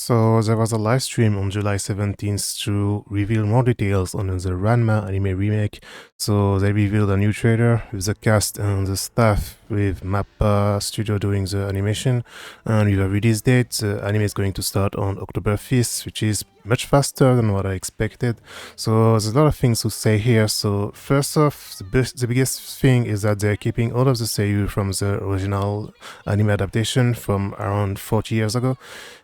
So there was a live stream on July 17th to reveal more details on the Ranma anime remake. So they revealed a new trailer with the cast and the staff, with Mappa Studio doing the animation, and with a release date. The anime is going to start on October 5th, which is much faster than what I expected. So there's a lot of things to say here. So first off, the biggest thing is that they're keeping all of the seiyuu from the original anime adaptation from around 40 years ago,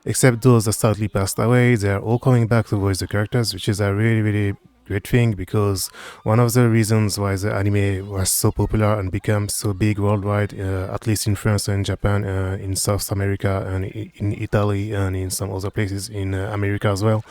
except those that sadly passed away. They're all coming back to voice the characters, which is a really great thing, because one of the reasons why the anime was so popular and became so big worldwide, at least in France and Japan, in South America and in Italy and in some other places in America as well,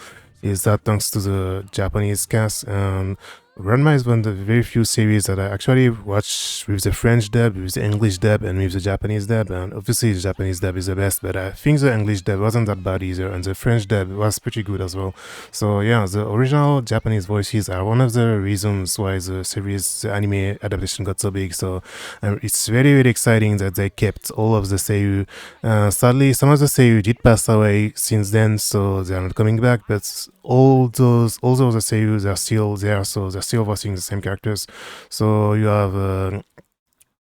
is that thanks to the Japanese cast. And Ranma is one of the very few series that I actually watch with the French dub, with the English dub, and with the Japanese dub. And obviously, the Japanese dub is the best, but I think the English dub wasn't that bad either, and the French dub was pretty good as well. So yeah, the original Japanese voices are one of the reasons why the series, the anime adaptation got so big. So it's very exciting that they kept all of the seiyuu. Sadly, some of the seiyuu did pass away since then, so they are not coming back. But all those seiyuu are still there, so they're still voicing the same characters. So you have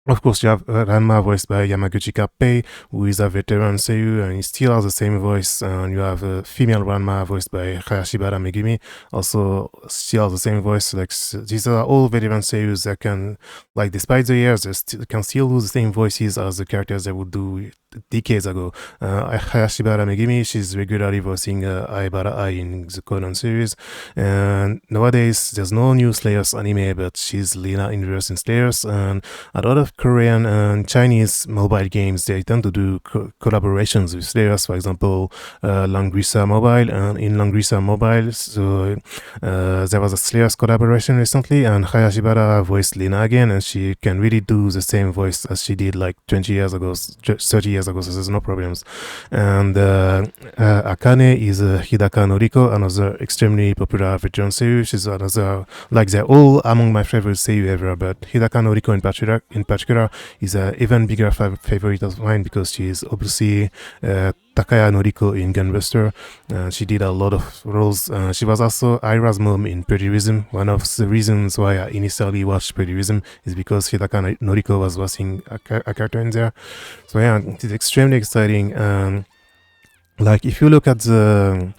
of course, you have Ranma voiced by Yamaguchi Kappei, who is a veteran seiyuu, and he still has the same voice. And you have female Ranma voiced by Hayashibara Megumi, also still has the same voice. Like, these are all veteran seiyus that can, like, despite the years, they can still do the same voices as the characters they would do decades ago. Hayashibara Megumi, she's regularly voicing Aibara Ai in the Conan series. And nowadays, there's no new Slayers anime, but she's Lina in Reverse in Slayers. And a lot of Korean and Chinese mobile games, they tend to do collaborations with Slayers, for example, Langrisa Mobile. And in Langrisa Mobile, so there was a Slayers collaboration recently, and Hayashibara voiced Lina again, and she can really do the same voice as she did like 20 years ago, 30 years ago, so there's no problems. And Akane is Hidaka Noriko, another extremely popular veteran seiyuu. She's another, like, they're all among my favorite seiyuu ever, but Hidaka Noriko in particular is an even bigger favorite of mine, because she is obviously Takaya Noriko in Gunbuster. She did a lot of roles. She was also Aira's mom in Pretty Rhythm. One of the reasons why I initially watched Pretty Rhythm is because Hidaka Noriko was voicing a character in there. So yeah, it's extremely exciting. Like, if you look at the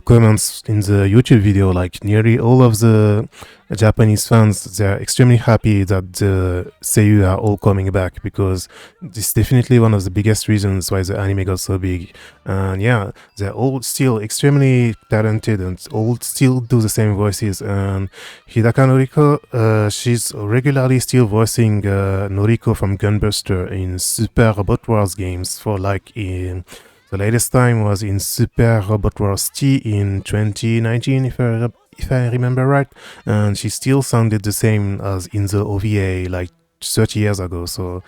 comments in the YouTube video, like, nearly all of the Japanese fans, they're extremely happy that the seiyuu are all coming back, because this is definitely one of the biggest reasons why the anime got so big. And yeah, they're all still extremely talented and all still do the same voices. And Hidaka Noriko, she's regularly still voicing Noriko from Gunbuster in Super Robot Wars games, for like in the latest time was in Super Robot Wars T in 2019, if I remember right, and she still sounded the same as in the OVA like 30 years ago, so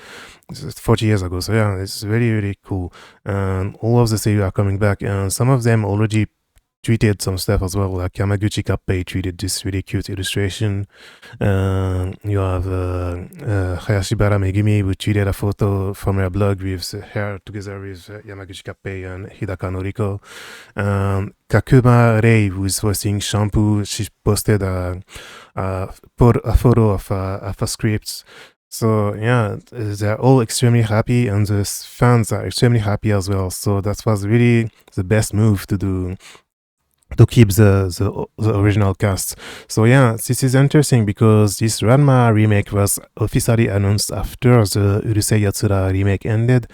40 years ago. So yeah, it's very cool. And all of the seiyuu are coming back, and some of them already tweeted some stuff as well, like Yamaguchi Kappei tweeted this really cute illustration. You have Hayashibara Megumi, who tweeted a photo from her blog with her together with Yamaguchi Kappei and Hidaka Noriko. Kakuma Rei, who is voicing Shampoo, she posted a photo of a script. So yeah, they're all extremely happy, and the fans are extremely happy as well. So that was really the best move to do, to keep the original cast. So yeah, this is interesting, because this Ranma remake was officially announced after the Urusei Yatsura remake ended,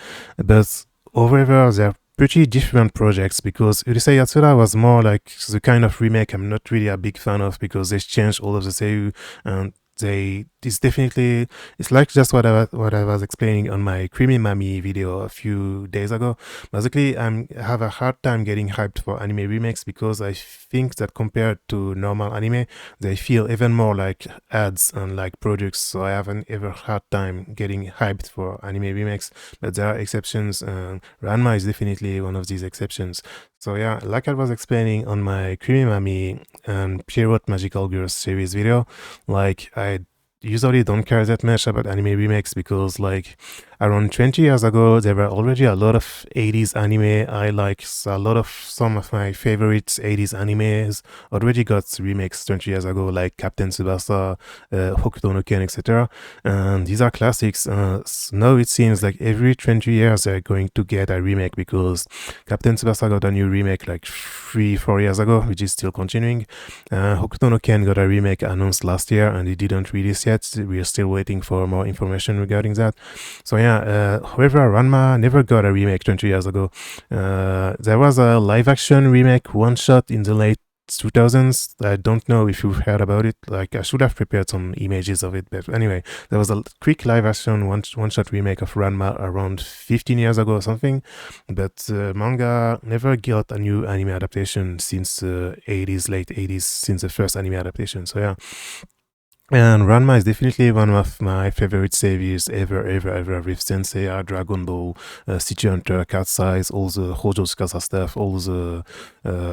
but however, they're pretty different projects, because Urusei Yatsura was more like the kind of remake I'm not really a big fan of, because they changed all of the seiyuu, and it's like just what I was explaining on my Creamy Mami video a few days ago. Basically, I have a hard time getting hyped for anime remakes, because I think that compared to normal anime, they feel even more like ads and like products. So I haven't ever hard time getting hyped for anime remakes, but there are exceptions. Ranma is definitely one of these exceptions. So yeah, like I was explaining on my Creamy Mami and Pierrot Magical Girls series video, like, I usually don't care that much about anime remakes because like around 20 years ago there were already a lot of 80s anime I like. A lot of some of my favorite 80s animes already got remakes 20 years ago, like Captain Tsubasa, Hokuto no Ken, etc. And these are classics. Now it seems like every 20 years they're going to get a remake because Captain Tsubasa got a new remake like 3-4 years ago, which is still continuing. Hokuto no Ken got a remake announced last year and it didn't release yet. We're still waiting for more information regarding that. So yeah, however, Ranma never got a remake 20 years ago. There was a live action remake one shot in the late 2000s. I don't know if you've heard about it. Like, I should have prepared some images of it, but anyway, there was a quick live action one shot remake of Ranma around 15 years ago or something. But manga never got a new anime adaptation since the 80s, late 80s, since the first anime adaptation. So yeah. And Ranma is definitely one of my favorite series ever with Senseiya, Dragon Ball, City Hunter, Cat's Eyes, all the Hojo Tsukasa stuff, all the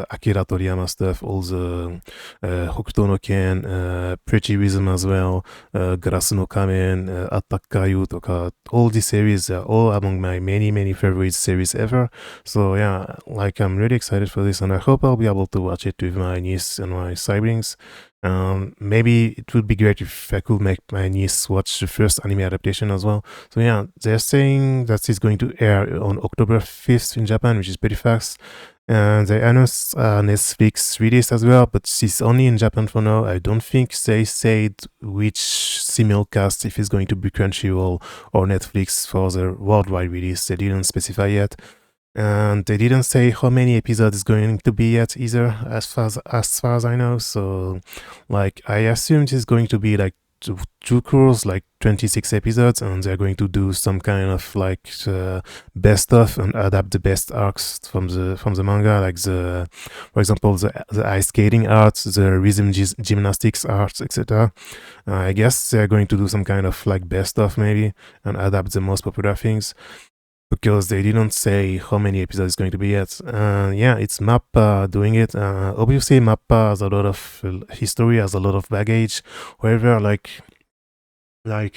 Akira Toriyama stuff, all the Hokuto no Ken, Pretty Rhythm as well, Garasu no Kamen, Attack Kayu toka, all these series are all among my many favorite series ever. So yeah, like I'm really excited for this and I hope I'll be able to watch it with my niece and my siblings. Maybe it would be great if I could make my niece watch the first anime adaptation as well. So yeah, they're saying that it's going to air on October 5th in Japan, which is pretty fast. And they announced Netflix release as well, but it's only in Japan for now. I don't think they said which simulcast, if it's going to be Crunchyroll or Netflix for the worldwide release. They didn't specify yet. And they didn't say how many episodes it's going to be yet either, as far as I know. So, like, I assumed it's going to be like two cours, like 26 episodes, and they're going to do some kind of like best of and adapt the best arcs from the manga, like for example, the ice skating arts, the rhythm gymnastics arts, etc. I guess they're going to do some kind of like best of maybe and adapt the most popular things, because they didn't say how many episodes it's going to be yet. Yeah, it's Mappa doing it. Obviously, Mappa has a lot of history, has a lot of baggage. However, like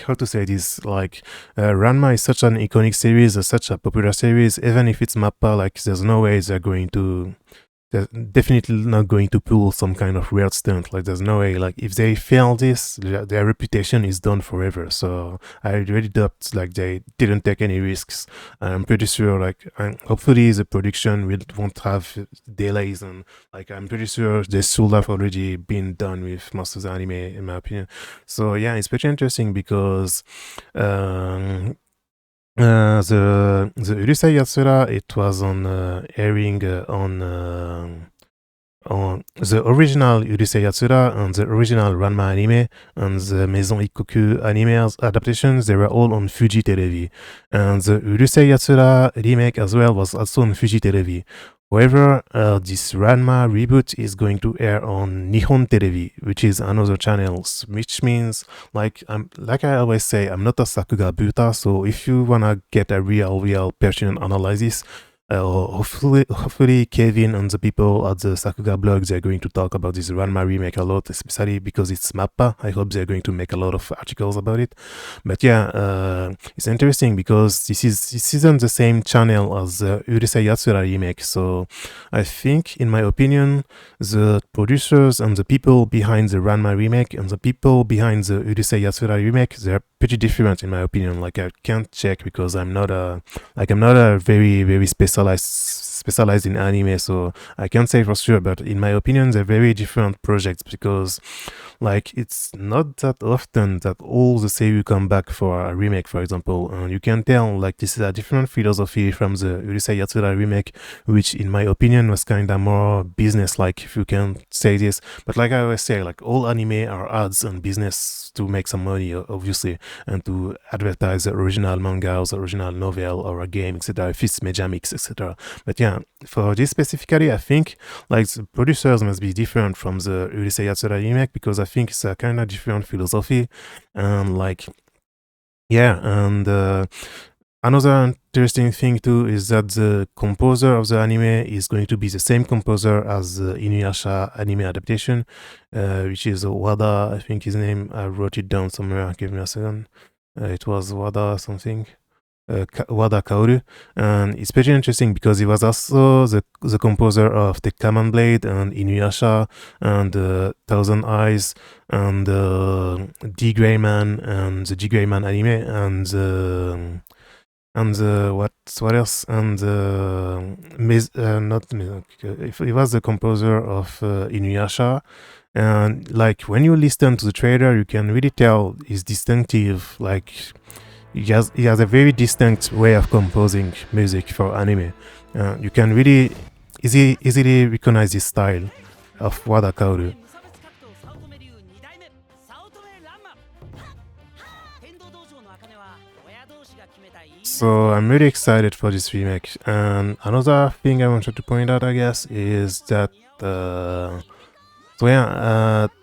how to say this, like Ranma is such an iconic series, such a popular series. Even if it's Mappa, like there's no way they're definitely not going to pull some kind of weird stunt. Like, there's no way. Like, if they fail this, their reputation is done forever. So I really doubt like they didn't take any risks. I'm pretty sure like hopefully the production won't have delays, and like I'm pretty sure they should have already been done with most of the anime, in my opinion. So yeah, it's pretty interesting because the Urusei Yatsura, it was on airing on the original Urusei Yatsura and the original Ranma anime and the Maison Ikkoku anime adaptations. They were all on Fuji Televi, and the Urusei Yatsura remake as well was also on Fuji Televi. However, this Ranma reboot is going to air on Nihon Televi, which is another channel, which means, like I always say, I'm not a Sakuga Buta, so if you wanna get a real pertinent analysis, hopefully Kevin and the people at the Sakuga blog, they're going to talk about this Ranma remake a lot, especially because it's Mappa. I hope they're going to make a lot of articles about it. But yeah, it's interesting because this isn't the same channel as the Urusei Yatsura remake. So I think, in my opinion, the producers and the people behind the Ranma remake and the people behind the Urusei Yatsura remake, they're pretty different in my opinion. Like, I can't check because I'm not a very specialized in anime, so I can't say for sure, but in my opinion they're very different projects, because like it's not that often that all the seiyuu come back for a remake, for example, and you can tell like this is a different philosophy from the Urusei Yatsura remake, which in my opinion was kinda more business-like, if you can say this. But like I always say, like all anime are ads and business to make some money, obviously, and to advertise the original manga or the original novel or a game, etc. if it's Mejamix, etc. But yeah, for this specifically, I think like the producers must be different from the Urusei Yatsura remake, because I think it's a kind of different philosophy, and like yeah, and Another interesting thing too is that the composer of the anime is going to be the same composer as the Inuyasha anime adaptation, which is Wada, I think his name. I wrote it down somewhere. Give me a second. It was Wada something. Wada Kaoru, and it's pretty interesting because he was also the composer of the Kamen Blade and Inuyasha and Thousand Eyes and D Gray Man and the D Gray Man anime and what else and not he was the composer of Inuyasha, and like when you listen to the trailer you can really tell his distinctive, like he has a very distinct way of composing music for anime. You can really easily recognize this style of Wada Kaoru. So I'm really excited for this remake. And another thing I wanted to point out, I guess, is that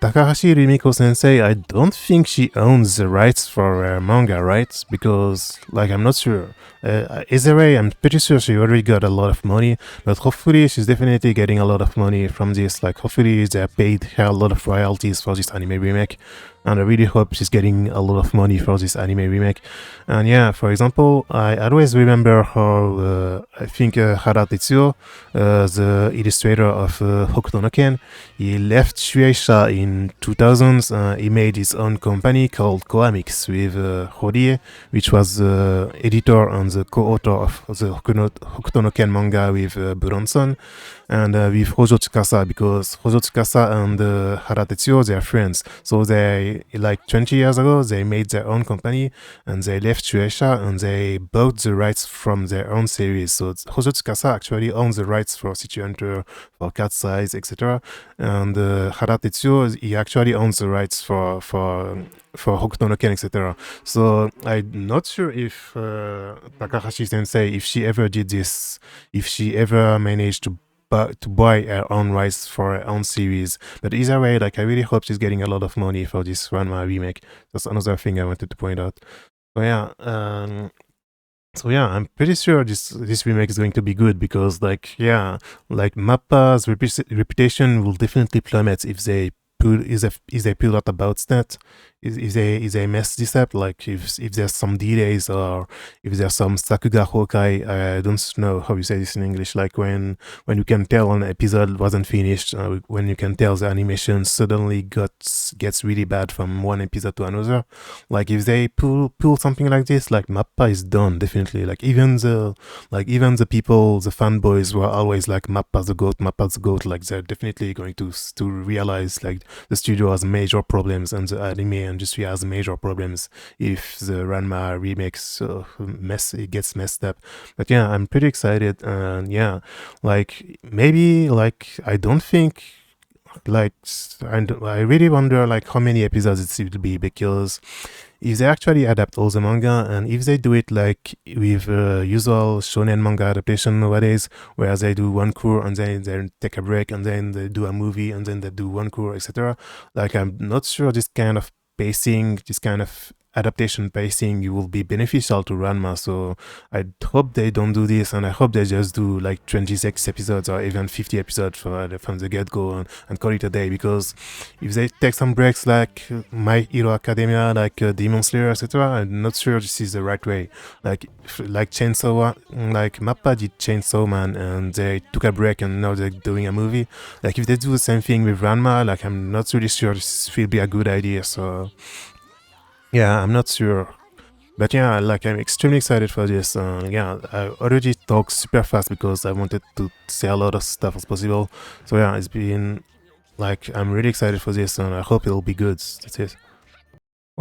Takahashi Rumiko Sensei, I don't think she owns the rights for manga, right? Because, like, I'm not sure. Izare, I'm pretty sure she already got a lot of money, but hopefully she's definitely getting a lot of money from this. Like, hopefully they paid her a lot of royalties for this anime remake. And I really hope she's getting a lot of money for this anime remake. And yeah, for example, I always remember how I think Hara Tetsuo, the illustrator of Hokuto no Ken, he left Shueisha in 2000s. He made his own company called Koamix with Horie, which was the editor and the co-author of the Hokuto no Ken manga with Bronson, and with Hojo Tsukasa, because Hojo Tsukasa and Hara Tetsuo, they are friends. So they, like 20 years ago, they made their own company and they left Shueisha and they bought the rights from their own series. So Hojo Tsukasa actually owns the rights for City Hunter, for Cat's Eyes, etc. And Hara Tetsuo, he actually owns the rights for Hokuto no Ken, etc. So I'm not sure if Takahashi Sensei, if she ever did this, if she ever managed to buy her own rights for her own series. But either way, like I really hope she's getting a lot of money for this Ranma remake. That's another thing I wanted to point out. So yeah, I'm pretty sure this remake is going to be good because like Mappa's reputation will definitely plummet if they pull out about that. If they mess this up, like if there's some delays or if there's some Sakuga Hokai, I don't know how you say this in English, like when you can tell an episode wasn't finished, when you can tell the animation suddenly gets really bad from one episode to another. Like if they pull something like this, like Mappa is done definitely. Like even the people, the fanboys were always like Mappa's the goat, like they're definitely going to realize like the studio has major problems and the anime industry has major problems if the Ranma remakes gets messed up. But yeah, I'm pretty excited, and yeah, like maybe like I don't think like I really wonder like how many episodes it will be, because if they actually adapt all the manga and if they do it like with usual shonen manga adaptation nowadays, where they do one cour and then they take a break and then they do a movie and then they do one cour, etc. Like I'm not sure this kind of pacing, this kind of adaptation pacing will be beneficial to Ranma. So I hope they don't do this, and I hope they just do like 26 episodes or even 50 episodes from the get-go and call it a day, because if they take some breaks like My Hero Academia, like Demon Slayer, etc., I'm not sure this is the right way. Like Chainsaw, like Mappa did Chainsaw Man and they took a break and now they're doing a movie. Like if they do the same thing with Ranma, like I'm not really sure this will be a good idea. So yeah, I'm not sure. But yeah, like I'm extremely excited for this. Yeah, I already talked super fast because I wanted to say a lot of stuff as possible. So yeah, it's been like I'm really excited for this and I hope it'll be good. That's it.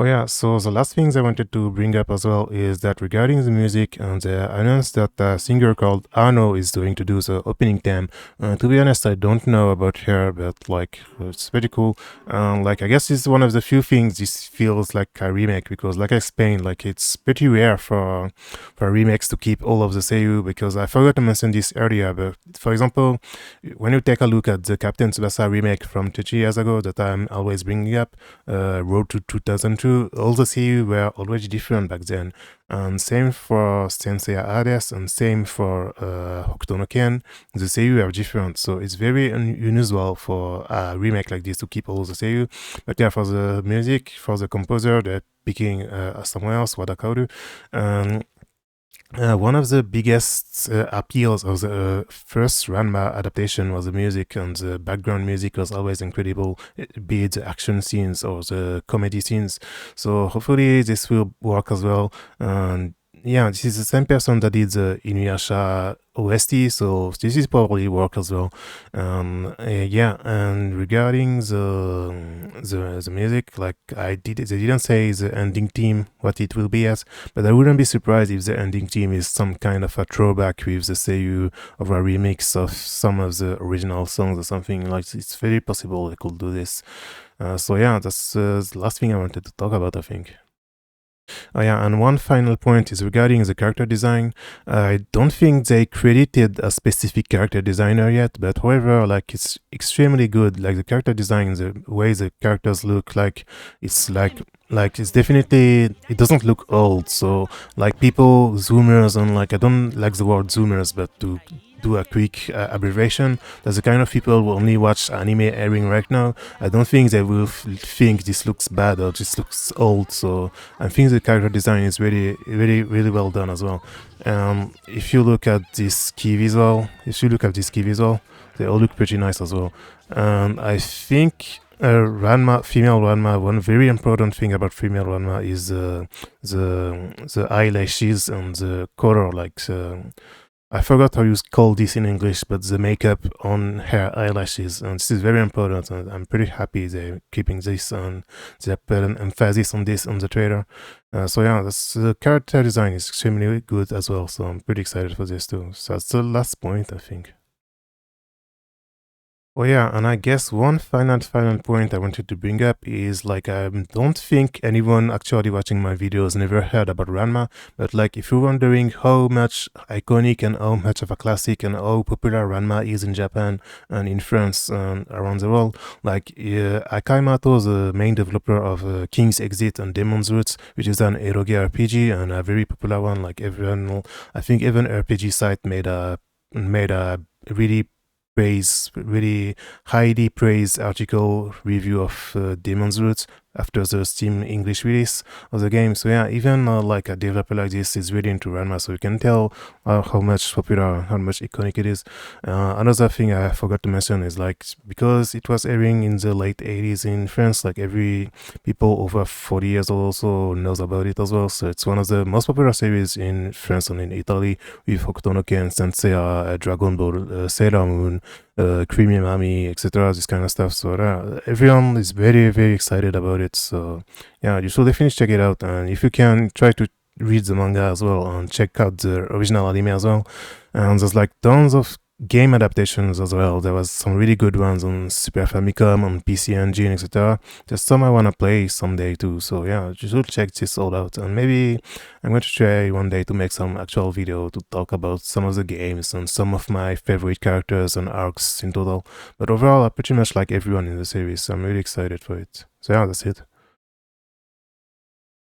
Oh yeah, so the last things I wanted to bring up as well is that regarding the music, and they announced that a singer called Arno is going to do the opening theme. To be honest, I don't know about her, but like it's pretty cool. Like I guess it's one of the few things this feels like a remake, because like I explained, like it's pretty rare for remakes to keep all of the seiyuu, because I forgot to mention this earlier, but for example, when you take a look at the Captain Tsubasa remake from 30 years ago that I'm always bringing up, Road to 2002, true, all the seiyuu were already different back then. And same for Sensei Hades, and same for Hokuto no Ken. The seiyuu are different, so it's very unusual for a remake like this to keep all the seiyuu. But yeah, for the music, for the composer, they're picking someone else, Wada Kaoru. One of the biggest appeals of the first Ranma adaptation was the music, and the background music was always incredible, be it the action scenes or the comedy scenes. So hopefully this will work as well. And yeah, this is the same person that did the Inuyasha OST, so this is probably work as well. Yeah, and regarding the music, like they didn't say the ending theme what it will be as, but I wouldn't be surprised if the ending theme is some kind of a throwback with the seiyuu of a remix of some of the original songs or something. Like, it's very possible they could do this. So yeah, that's the last thing I wanted to talk about, I think. Oh yeah, and one final point is regarding the character design. I don't think they credited a specific character designer yet, but however, like, it's extremely good. Like, the character design, the way the characters look, like it's it's definitely, it doesn't look old. So like, people, zoomers, and like, I don't like the word zoomers, but to do a quick abbreviation, that's the kind of people who only watch anime airing right now. I don't think they will think this looks bad or this looks old. So I think the character design is really well done as well. If you look at this key visual, they all look pretty nice as well. I think female Ranma, one very important thing about female Ranma is the eyelashes and the color, like I forgot how you call this in English, but the makeup on her eyelashes, and this is very important, and I'm pretty happy they're keeping this, and they put an emphasis on this on the trailer. So yeah, the character design is extremely good as well, so I'm pretty excited for this too. So that's the last point, I think. Oh yeah, and I guess one final point I wanted to bring up is, like, I don't think anyone actually watching my videos never heard about Ranma, but like, if you're wondering how much iconic and how much of a classic and how popular Ranma is in Japan and in France and around the world, like, Akai Mato, the main developer of King's Exit and Demon's Roots, which is an eroge RPG and a very popular one, like everyone, I think even RPG site made a really highly praised article review of Demon's Roots after the Steam English release of the game. So yeah, even like a developer like this is really into Ranma, so you can tell how much popular, how much iconic it is. Another thing I forgot to mention is, like, because it was airing in the late 80s in France, like, every people over 40 years old also knows about it as well. So it's one of the most popular series in France and in Italy, with Hokuto no Ken, Sensei, Dragon Ball, Sailor Moon, Creamy Mami, etc., this kind of stuff. So everyone is very excited about it. So yeah, you should definitely check it out, and if you can, try to read the manga as well and check out the original anime as well. And there's like tons of game adaptations as well. There was some really good ones on Super Famicom, on PC Engine, etc. There's some I want to play someday too. So yeah, you should check this all out, and maybe I'm going to try one day to make some actual video to talk about some of the games and some of my favorite characters and arcs in total. But overall, I pretty much like everyone in the series, so I'm really excited for it. So yeah, that's it.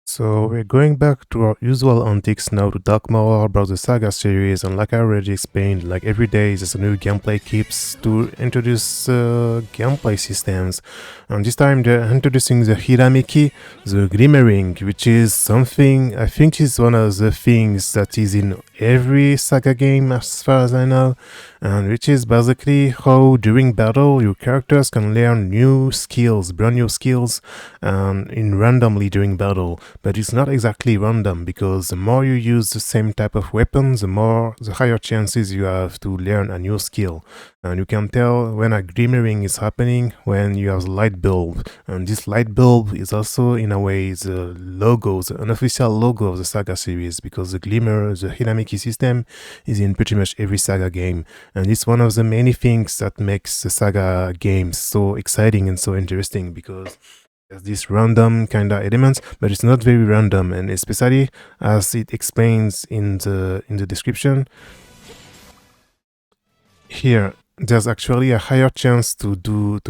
So we're going back to our usual antics now to talk more about the Saga series, and like I already explained, like, every day there's a new gameplay keeps to introduce gameplay systems, and this time they're introducing the Hiramiki, the Glimmering, which is something, I think is one of the things that is in every Saga game as far as I know, and which is basically how during battle your characters can learn new skills, brand new skills, in randomly during battle. But it's not exactly random, because the more you use the same type of weapon, the higher chances you have to learn a new skill. And you can tell when a glimmering is happening when you have light bulb, and this light bulb is also in a way the logo, the unofficial logo of the Saga series, because the glimmer, the Hiramiki system, is in pretty much every Saga game, and it's one of the many things that makes the Saga games so exciting and so interesting, because there's this random kind of elements, but it's not very random, and especially as it explains in the description here, there's actually a higher chance to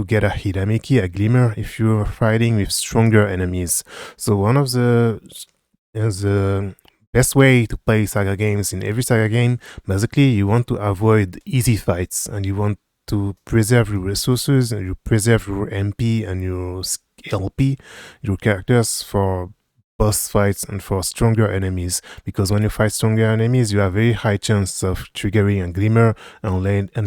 get a Hiramiki, a glimmer, if you're fighting with stronger enemies. So one of the best way to play Saga games, in every Saga game, basically you want to avoid easy fights and you want to preserve your resources and you preserve your MP and your LP, your characters, for boss fights and for stronger enemies, because when you fight stronger enemies you have very high chance of triggering a glimmer and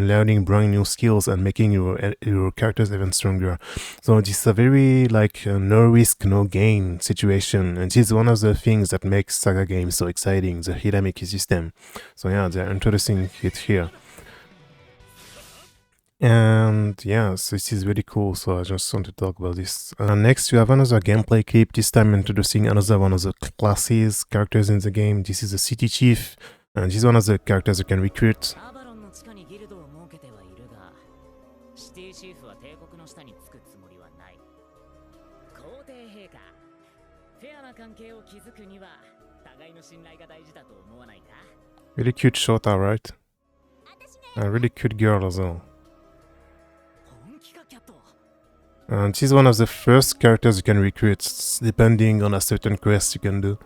learning brand new skills and making your characters even stronger. So this is a very no risk no gain situation, and this is one of the things that makes Saga games so exciting, the Hiramiki system. So yeah, they're introducing it here. And yeah, so this is really cool, so I just want to talk about this. Next, you have another gameplay clip, this time introducing another one of the classes, characters in the game. This is the City Chief, and this is one of the characters you can recruit. Really cute Shota, right? A really cute girl as well. And she's one of the first characters you can recruit, depending on a certain quest you can do.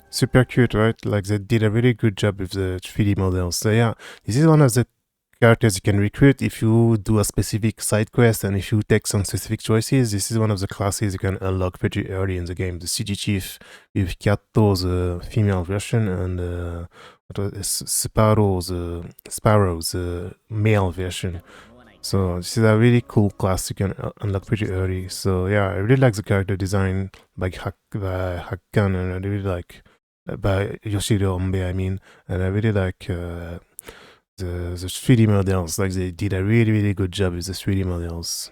Super cute, right? Like, they did a really good job with the 3D models. So yeah, this is one of the characters you can recruit if you do a specific side quest and if you take some specific choices. This is one of the classes you can unlock pretty early in the game. The City Chief with Kato, the female version, and Sparrow, the male version. So this is a really cool class you can unlock pretty early. So yeah, I really like the character design by Hakkan, and I really like by Yoshiro Ombe, I mean, and I really like the 3D models. Like, they did a really good job with the 3D models.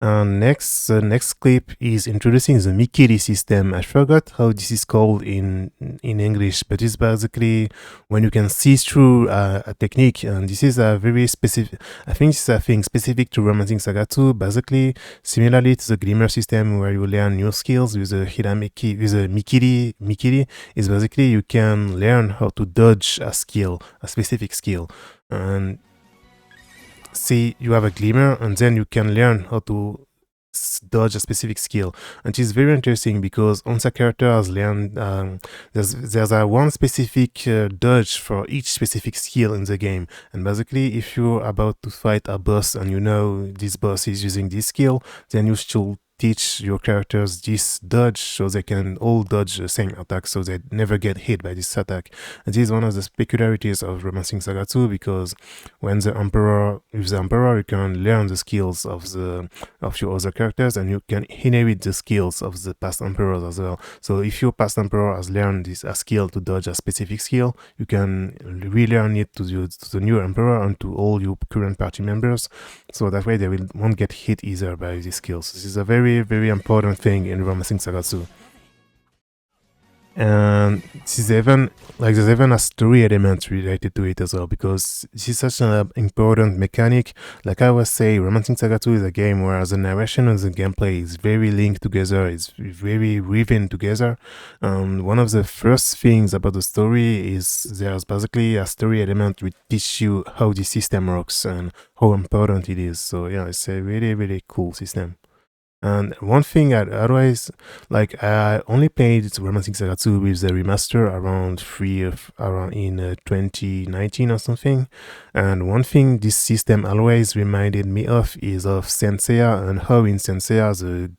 And next, the next clip is introducing the Mikiri system. I forgot how this is called in English, but it's basically when you can see through a technique, and this is a very specific, I think this is a thing specific to Romancing Saga 2, basically similarly to the Glimmer system where you learn new skills with the Hiramiki, with the Mikiri. Mikiri is basically you can learn how to dodge a skill, a specific skill, and see you have a glimmer, and then you can learn how to dodge a specific skill, and it's very interesting because Onsa character has learned there's a one specific dodge for each specific skill in the game, and basically if you're about to fight a boss and you know this boss is using this skill, then you should teach your characters this dodge so they can all dodge the same attack, so they never get hit by this attack. And this is one of the peculiarities of Romancing Saga 2, because when with the Emperor you can learn the skills of your other characters, and you can inherit the skills of the past Emperors as well. So if your past Emperor has learned a skill to dodge a specific skill, you can relearn it to the new Emperor and to all your current party members, so that way they won't get hit either by these skills. This is a very important thing in Romancing Saga 2. And this is even there's even a story element related to it as well, because this is such an important mechanic. Like I was saying, Romancing Saga 2 is a game where the narration and the gameplay is very linked together, it's very woven together. One of the first things about the story is there's basically a story element which teach you how the system works and how important it is. So yeah, it's a really cool system. And one thing I only played Romancing Saga 2 with the remaster around in 2019 or something. And one thing this system always reminded me of is of Saint Seiya, and how in Saint Seiya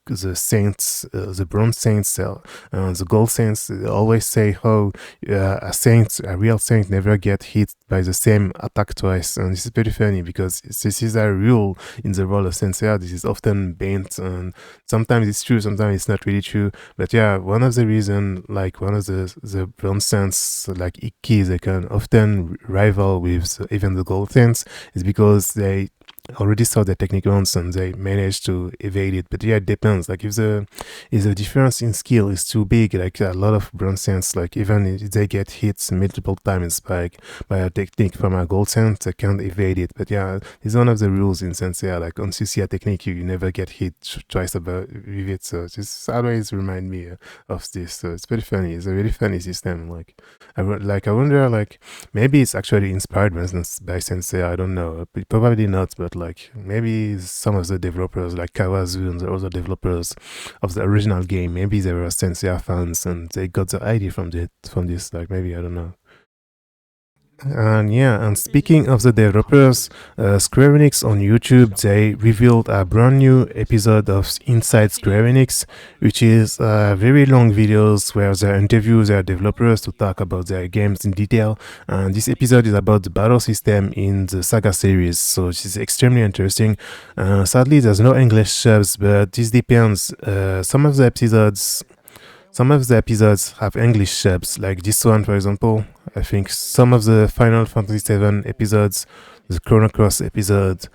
the saints, the bronze saints, the gold saints, they always say how a real saint never get hit by the same attack twice. And this is pretty funny because this is a rule in the world of Saint Seiya. This is often banned, and sometimes it's true, sometimes it's not really true. But yeah, one of the reasons, one of the bronze saints, like Ikki, they can often rival with even the gold saints, is because they already saw the technique once and they managed to evade it. But yeah, it depends. Like if the difference in skill is too big, like a lot of bronze sense, like even if they get hit multiple times by a technique from a gold sense, they can't evade it. But yeah, it's one of the rules in Sensei. Like on CCA technique, you never get hit twice with it. So just always remind me of this. So it's very funny. It's a really funny system. Like I wonder like maybe it's actually inspired by Sensei. I don't know. Probably not, but like maybe some of the developers, like Kawazu and the other developers of the original game, maybe they were Sensei fans and they got the idea from this. Like maybe I don't know. And yeah, and speaking of the developers, Square Enix on YouTube, they revealed a brand new episode of Inside Square Enix, which is very long videos where they interview their developers to talk about their games in detail. And this episode is about the battle system in the Saga series, so this is extremely interesting. Sadly, there's no English subs, but this depends. Some of the episodes have English subs, like this one, for example. I think some of the Final Fantasy VII episodes, the Chrono Cross episode,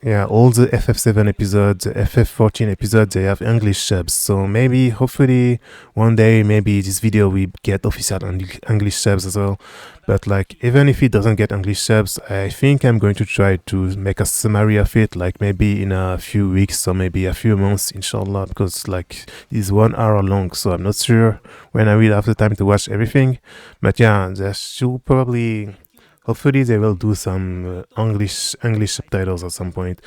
yeah, all the FF7 episodes, the FF14 episodes, they have English subs. So maybe, hopefully, one day, maybe this video will get official English subs as well. But like, even if it doesn't get English subs, I think I'm going to try to make a summary of it, like maybe in a few weeks or maybe a few months, inshallah, because like it's 1 hour long, so I'm not sure when I will have the time to watch everything. But yeah, there should probably, hopefully they will do some English subtitles at some point.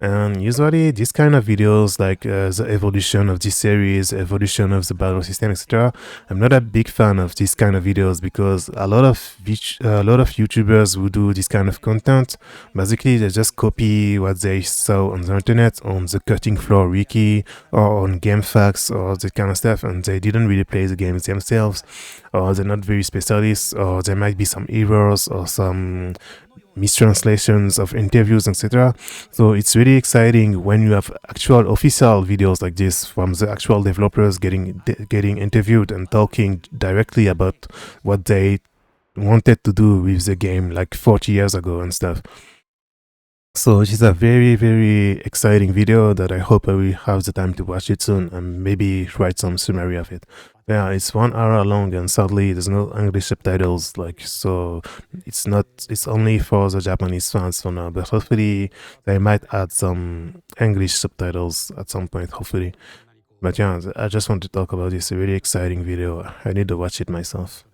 And usually these kind of videos, like the evolution of this series, evolution of the battle system, etc. I'm not a big fan of these kind of videos because a lot of YouTubers who do this kind of content, basically they just copy what they saw on the internet, on the Cutting Floor wiki, or on GameFAQs, or that kind of stuff, and they didn't really play the games themselves, or they're not very specialists, or there might be some errors or some mistranslations of interviews, etc. So it's really exciting when you have actual official videos like this from the actual developers getting interviewed and talking directly about what they wanted to do with the game like 40 years ago and stuff. So it is a very, very exciting video that I hope I will have the time to watch it soon and maybe write some summary of it. Yeah, it's 1 hour long and sadly there's no English subtitles, like, so it's only for the Japanese fans for now, but hopefully they might add some English subtitles at some point, hopefully. But yeah, I just want to talk about this really exciting video. I need to watch it myself.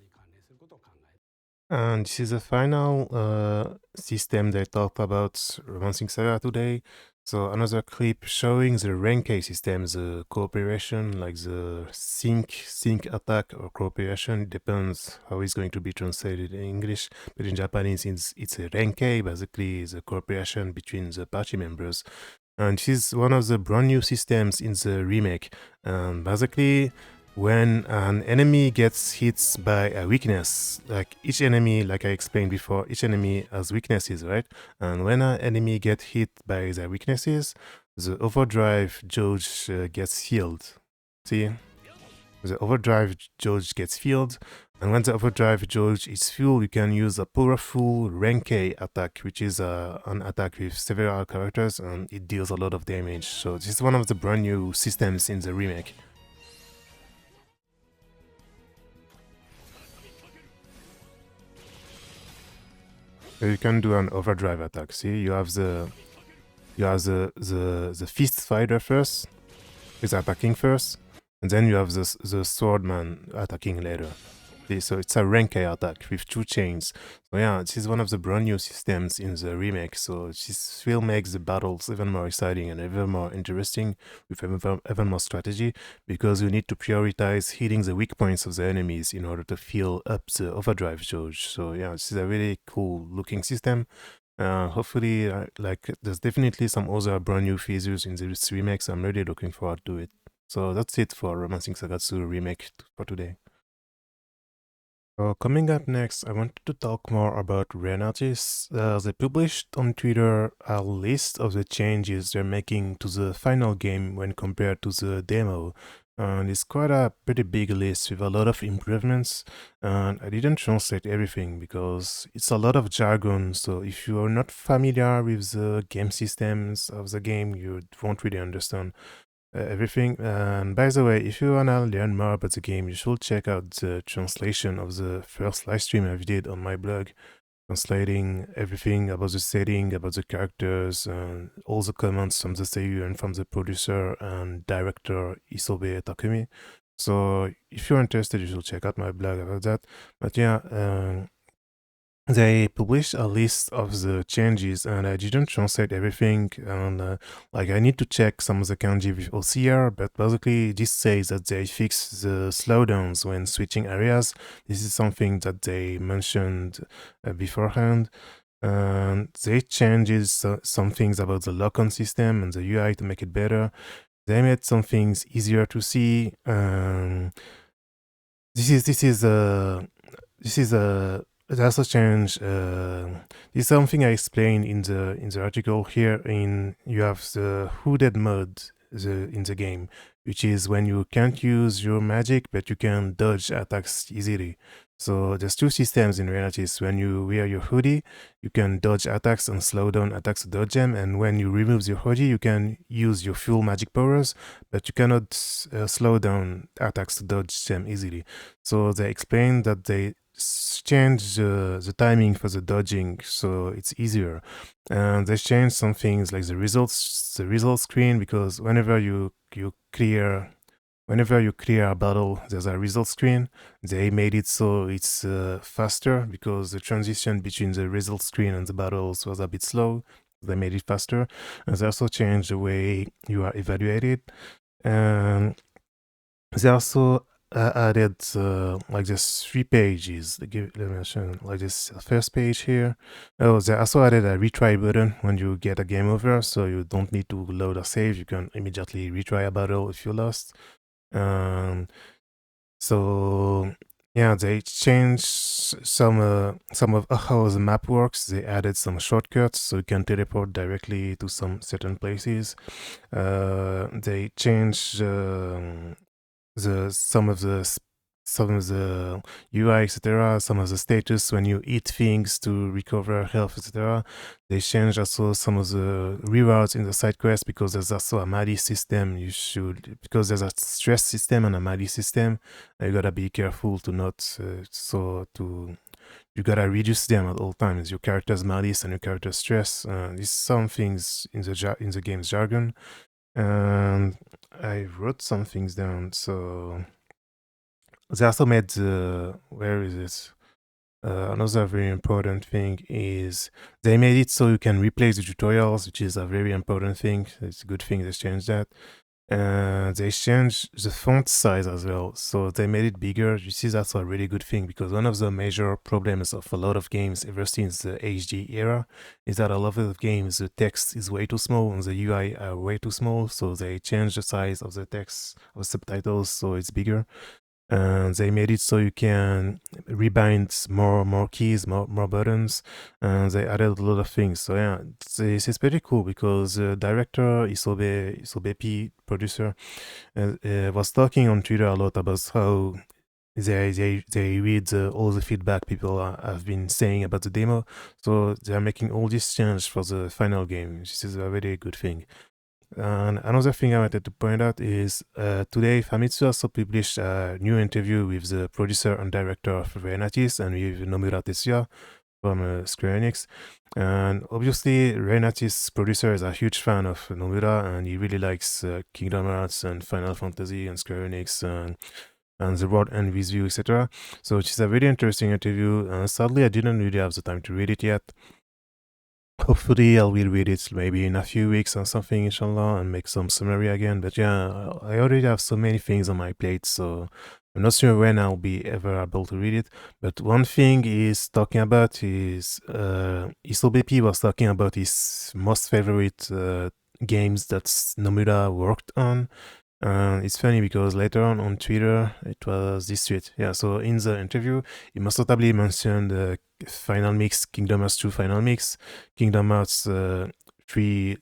And this is the final system they talked about Romancing Saga today. So another clip showing the Renkei system, the cooperation, like the sync attack or cooperation, depends how it's going to be translated in English. But in Japanese, it's a Renkei, basically the cooperation between the party members. And this is one of the brand new systems in the remake. Basically, when an enemy gets hit by a weakness, like each enemy, like I explained before, each enemy has weaknesses, right? And when an enemy gets hit by their weaknesses, the overdrive gauge gets healed. See? The overdrive gauge gets filled, and when the overdrive gauge is full, you can use a powerful Renkei attack, which is an attack with several characters, and it deals a lot of damage. So this is one of the brand new systems in the remake. So you can do an overdrive attack. See, you have the fist fighter first, is attacking first, and then you have the swordman attacking later. See, so it's a Renkei attack with 2 chains. So yeah, this is one of the brand new systems in the remake. So this will make the battles even more exciting and even more interesting with even more strategy, because you need to prioritize hitting the weak points of the enemies in order to fill up the overdrive gauge. So yeah, this is a really cool looking system. Hopefully, like, there's definitely some other brand new features in this remake, so I'm really looking forward to it. So that's it for Romancing Saga 2 remake for today. So coming up next, I wanted to talk more about Renatis. They published on Twitter a list of the changes they're making to the final game when compared to the demo. and it's quite a pretty big list with a lot of improvements. And I didn't translate everything because it's a lot of jargon. So if you are not familiar with the game systems of the game, you won't really understand everything. And by the way, if you wanna learn more about the game, you should check out the translation of the first live stream I did on my blog, translating everything about the setting, about the characters, and all the comments from the seiyuu and from the producer and director Isobe Takumi. So if you're interested, you should check out my blog about that. But yeah, they published a list of the changes, and I didn't translate everything. And like I need to check some of the kanji with OCR, but basically this says that they fix the slowdowns when switching areas. This is something that they mentioned beforehand. And they changed some things about the lock-on system and the UI to make it better. They made some things easier to see. This is a it also changed. This is something I explained in the article here. In you have the hooded mode in the game, which is when you can't use your magic, but you can dodge attacks easily. So there's two systems in Renatis. When you wear your hoodie, you can dodge attacks and slow down attacks to dodge them. And when you remove your hoodie, you can use your full magic powers, but you cannot slow down attacks to dodge them easily. So they explained that they change the timing for the dodging so it's easier, and they changed some things like the result screen, because whenever you clear a battle, there's a result screen. They made it so it's faster, because the transition between the result screen and the battles was a bit slow. They made it faster, and they also changed the way you are evaluated. And they also added like this 3 pages. Let me mention like this first page here. Oh, they also added a retry button when you get a game over, so you don't need to load a save. You can immediately retry a battle if you lost. So yeah, they changed some of how the map works. They added some shortcuts so you can teleport directly to some certain places. They changed some of the UI, etc., some of the status when you eat things to recover health, etc. They changed also some of the rewards in the side quest, because there's also a MADI system. Because there's a stress system and a MADI system, you gotta be careful to not you gotta reduce them at all times. Your character's malice and your character's stress. These some things in the game's jargon. And I wrote some things down. So they also made where is it? Another very important thing is they made it so you can replay the tutorials, which is a very important thing. It's a good thing they changed that. They changed the font size as well, so they made it bigger. You see, that's a really good thing, because one of the major problems of a lot of games ever since the HD era is that a lot of games, the text is way too small and the UI are way too small, so they changed the size of the text of subtitles so it's bigger. And they made it so you can rebind more keys, more buttons, and they added a lot of things. So yeah, this is pretty cool, because director Isobe P, producer, was talking on Twitter a lot about how they read all the feedback people have been saying about the demo. So they are making all these changes for the final game. This is a very good thing. And another thing I wanted to point out is today Famitsu also published a new interview with the producer and director of Renatis and with Nomura Tetsuya from Square Enix. And obviously, Renatis' producer is a huge fan of Nomura, and he really likes Kingdom Hearts and Final Fantasy and Square Enix and The World Ends With You, etc. So it's a very interesting interview. Sadly, I didn't really have the time to read it yet. Hopefully, I will read it maybe in a few weeks or something, inshallah, and make some summary again. But yeah, I already have so many things on my plate, so I'm not sure when I'll be ever able to read it. But one thing he's talking about is Isobe P was talking about his most favorite games that Nomura worked on. It's funny because later on Twitter, it was this tweet. Yeah, so in the interview, he most notably mentioned Final Mix, Kingdom Hearts 2 Final Mix, Kingdom Hearts three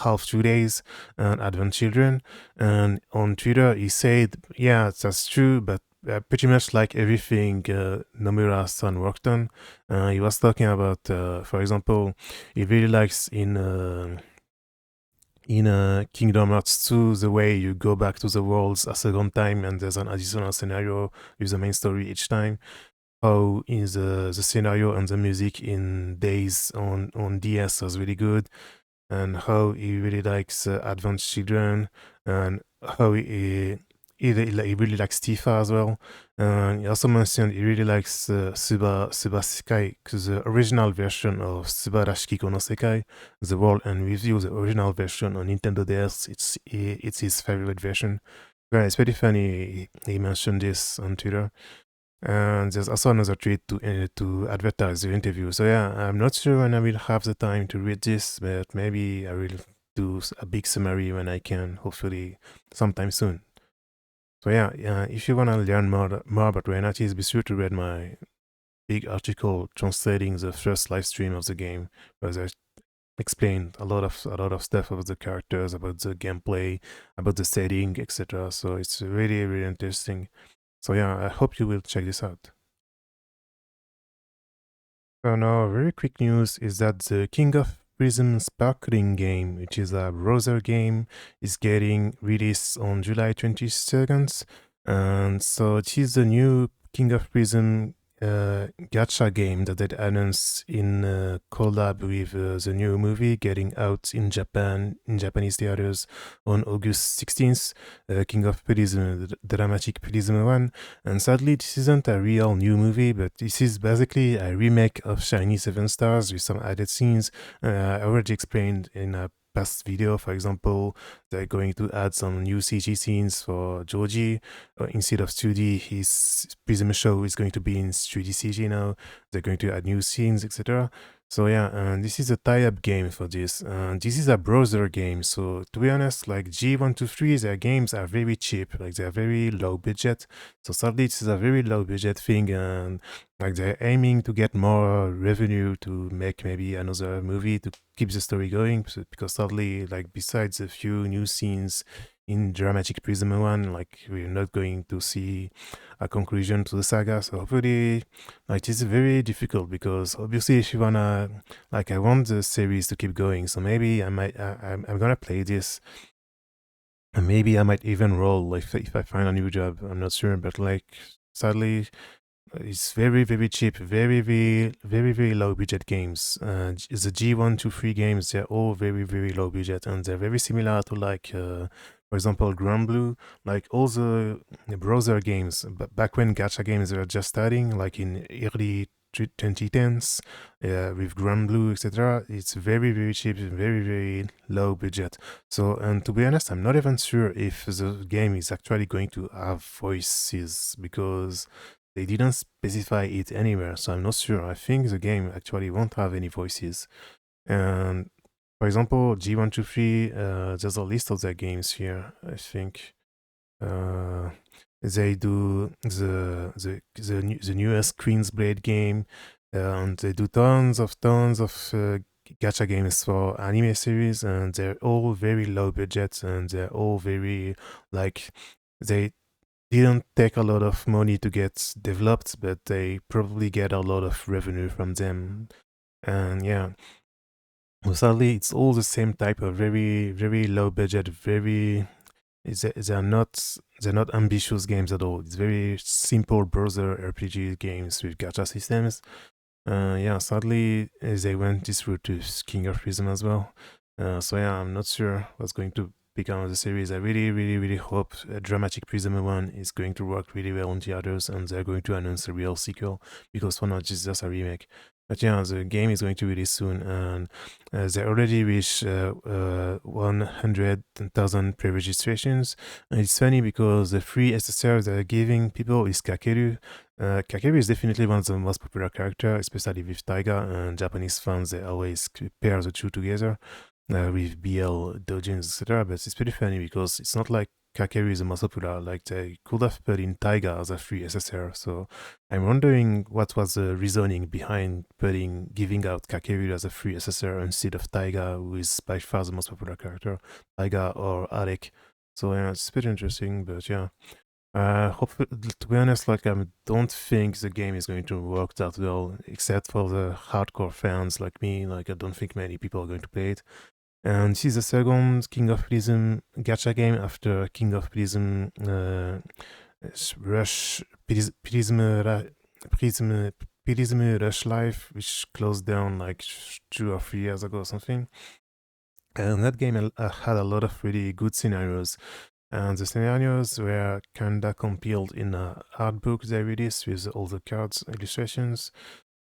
half 2 days and Advent Children. And on Twitter, he said, "Yeah, that's true, but pretty much like everything Nomura-san worked on." He was talking about, for example, he really likes in Kingdom Hearts 2, the way you go back to the worlds a second time and there's an additional scenario with the main story each time. How is the scenario and the music in Days on DS was really good, and how he really likes Advanced Children, and how he really likes Tifa as well. And he also mentioned he really likes Suba Sekai, because the original version of Subarashiki Kono Sekai, the world and review, the original version on Nintendo DS, it's his favorite version. Yeah, it's pretty funny he mentioned this on Twitter. And there's also another tweet to advertise the interview. So yeah, I'm not sure when I will have the time to read this, but maybe I will do a big summary when I can, hopefully sometime soon. So yeah, if you wanna learn more about Renatis, be sure to read my big article translating the first live stream of the game, where I explained a lot of stuff about the characters, about the gameplay, about the setting, etc. So it's really really interesting. So yeah, I hope you will check this out. So now, very quick news is that the King of Prism Sparkling game, which is a browser game, is getting released on July 22nd. And so it is the new King of Prism gacha game that they announced in collab with the new movie getting out in Japan, in Japanese theaters on August 16th, King of Prism, the Dramatic Prism 1. And sadly, this isn't a real new movie, but this is basically a remake of Shiny 7 Stars with some added scenes. I already explained in a past video, for example, they're going to add some new CG scenes for Joji. Instead of 2D, his Prism show is going to be in 3D CG now. They're going to add new scenes, etc. So yeah, this is a tie-up game for this. This is a browser game, so to be honest, like G123, their games are very cheap, like they're very low budget. So sadly, this is a very low budget thing, and like they're aiming to get more revenue to make maybe another movie to keep the story going. Because sadly, like besides a few new scenes in Dramatic Prism 1, like we're not going to see a conclusion to the saga. So hopefully, like it's very difficult because obviously if you wanna, like I want the series to keep going. So maybe I might, I'm gonna play this. And maybe I might even roll if I find a new job. I'm not sure, but like sadly, it's very very cheap, very low budget games. The G123 games, they're all very low budget, and they're very similar to like, for example, Granblue, like all the browser games. But back when gacha games were just starting, like in early 2010s, with Granblue, etc., it's very cheap, very low budget. So, and to be honest, I'm not even sure if the game is actually going to have voices because they didn't specify it anywhere, so I'm not sure. I think the game actually won't have any voices. And for example, G123, there's a list of their games here. I think they do the newest Queen's Blade game, and they do tons of gacha games for anime series, and they're all very low budget, and they're all very like they didn't take a lot of money to get developed, but they probably get a lot of revenue from them. And yeah, well, sadly, it's all the same type of very low budget, they're not ambitious games at all. It's very simple browser RPG games with gacha systems. Yeah, sadly, they went this route to King of Prism as well. So yeah, I'm not sure what's going to become of the series. I really hope Dramatic Prism 1 is going to work really well on the others, and they're going to announce a real sequel, because for now it's just a remake. But yeah, the game is going to release soon, and they already reached 100,000 pre-registrations. And it's funny because the free SSR they're giving people is Kakeru. Kakeru is definitely one of the most popular characters, especially with Taiga, and Japanese fans, they always pair the two together with BL, Dojins, etc. But it's pretty funny because it's not like Kakeru is the most popular. Like they could have put in Taiga as a free SSR. So I'm wondering what was the reasoning behind giving out Kakeru as a free SSR instead of Taiga, who is by far the most popular character, Taiga or Alec. So yeah, it's pretty interesting, but yeah. Hopefully, to be honest, like I don't think the game is going to work that well, except for the hardcore fans like me. Like I don't think many people are going to play it. And this is the second King of Prism gacha game after King of Prism Rush Prism Rush Life, which closed down like 2 or 3 years ago or something. And that game had a lot of really good scenarios. And the scenarios were kinda compiled in a art book they released with all the cards illustrations.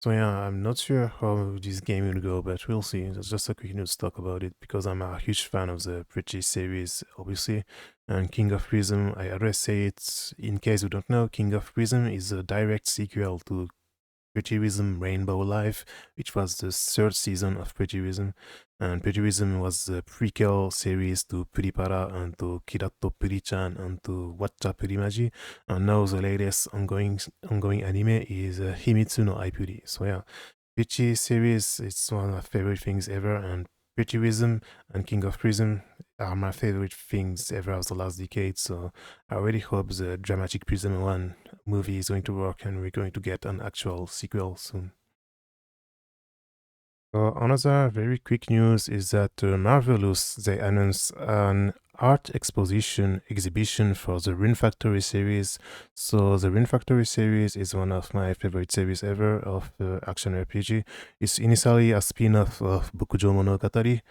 So yeah, I'm not sure how this game will go, but we'll see. That's just a quick news talk about it because I'm a huge fan of the Pretty series, obviously. And King of Prism, I always say it in case you don't know, King of Prism is a direct sequel to Pretty Prism Rainbow Life, which was the third season of Pretty Prism. And Pretty Prism was the prequel series to Puripara and to Kirato Puri-chan and to Watcha Purimaji. And now the latest ongoing anime is Himitsu no Aipuri. So yeah, Pretty series, it's one of my favorite things ever. And Pretty Prism and King of Prism are my favorite things ever of the last decade. So I really hope the Dramatic Prism 1 movie is going to work and we're going to get an actual sequel soon. Another very quick news is that Marvelous, they announced an art exhibition for the Rune Factory series. So the Rune Factory series is one of my favorite series ever of action RPG. It's initially a spin-off of Bokujo Monogatari,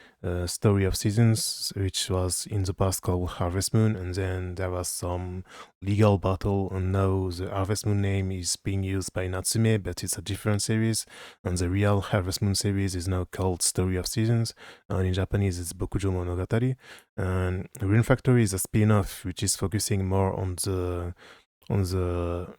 Story of Seasons, which was in the past called Harvest Moon, and then there was some legal battle, and now the Harvest Moon name is being used by Natsume, but it's a different series, and the real Harvest Moon series is now called Story of Seasons, and in Japanese it's Bokujo Monogatari. And Rune Factory is a spin-off which is focusing more on the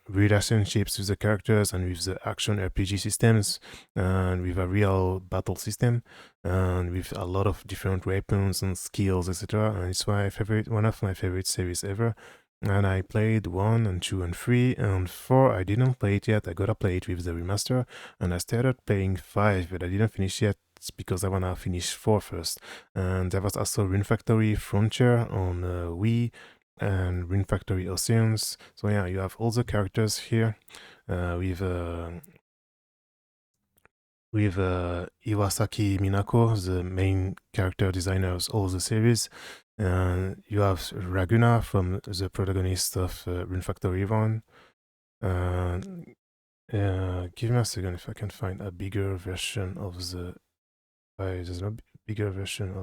relationships with the characters and with the action RPG systems, and with a real battle system, and with a lot of different weapons and skills, etc. And it's one of my favorite series ever. And I played 1 and 2 and 3, and 4 I didn't play it yet. I gotta play it with the remaster, and I started playing 5, but I didn't finish yet because I wanna finish 4 first. And there was also Rune Factory Frontier on Wii, and Rune Factory Oceans. So yeah, you have all the characters here with Iwasaki Minako, the main character designer of all the series. And you have Raguna from the protagonist of Rune Factory 1. Give me a second if I can find a bigger version of the... there's no bigger version